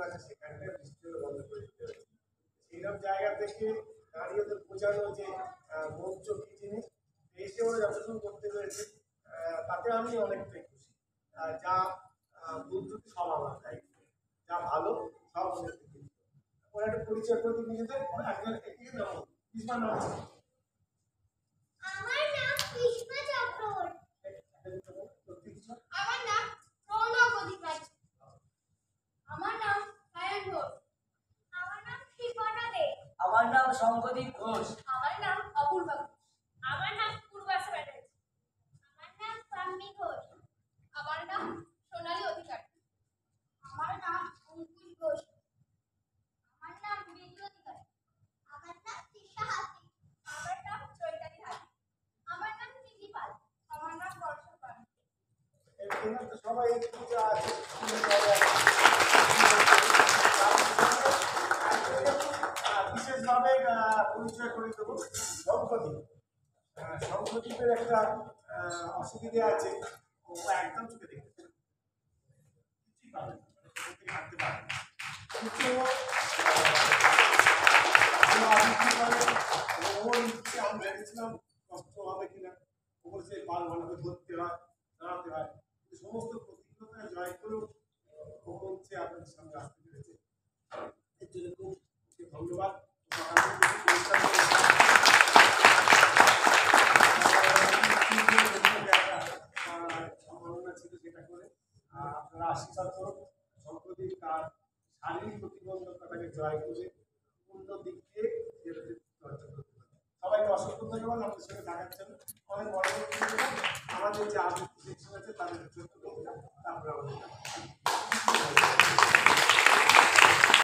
আছে সেখানটা বৃষ্টি হলে বন্ধ করে দিতে হবে। সেইরকম জায়গা থেকে দাঁড়িয়ে ওদের বোঝানো যে মঞ্চ কি জিনিস, এসে ওরা যতটুকু করতে পেরেছে তাতে আমি অনেকটাই খুশি। যা বুদ্ধি সব আমার দায়িত্ব, যা ভালো সব ওদের থেকে ওরা একটা পরিচয় করে দিয়ে নিজেদের একজন এগিয়ে নাও পিসমান নাম আমার নাম কৃষ্ণ চক্রবর্তী। আমার নাম প্রণব অধিকারী। আমার নাম সায়ন ঘোষ। আমার নাম শিবনা দে। আমার নাম শঙ্করদীপ ঘোষ। আমার নাম অপূর্বা ঘোষ। আমার নাম পূর্বাশা ব্যানার্জি। আমার নাম সাম্মি ঘোষ। আমার নাম সোনালী অধিকারী। আমার নাম অঙ্কুশ ঘোষ। আমার নাম বিজু অধিকারী। আমার নাম তৃষা হাতি। আমার নাম চৈতালি হাতি। আমার নাম তিথি পাল। আমার নাম বর্ষা পাল। এখানে তো সবাই একটু যা আছে বিশেষভাবে পরিচয় করে দেবো শঙ্খদ্বীপ। শঙ্খদ্বীপের একটা অসুবিধে আছে, ও একদম চোখে দেখতে কিছুই পাবে না, হাঁটতে পারে না। কিন্তু ওর ইচ্ছে আমি ভেবেছিলাম কষ্ট হবে কিনা, ওর সেই পাল ভালোভাবে ধরতে হয়, দাঁড়াতে হয়, কিন্তু সমস্ত প্রতিকূলতায় জয় করেও ও হচ্ছে আপনাদের সামনে আসতে পেরেছে। এর জন্য খুব ধন্যবাদ। সম্ভাবনা ছিল সেটা করে আপনারা আশীর্বাদ করুন, সম্প্রতি তার শারীরিক প্রতিবন্ধকতাকে জয় করে পূর্ণ দিক দিয়ে সবাইকে অসংখ্য ধন্যবাদ। আমাদের সঙ্গে দেখাচ্ছেন অনেক বড় আমাদের যে আবৃত্তি সেকশন আছে তাদের ছোট্ট আপনারা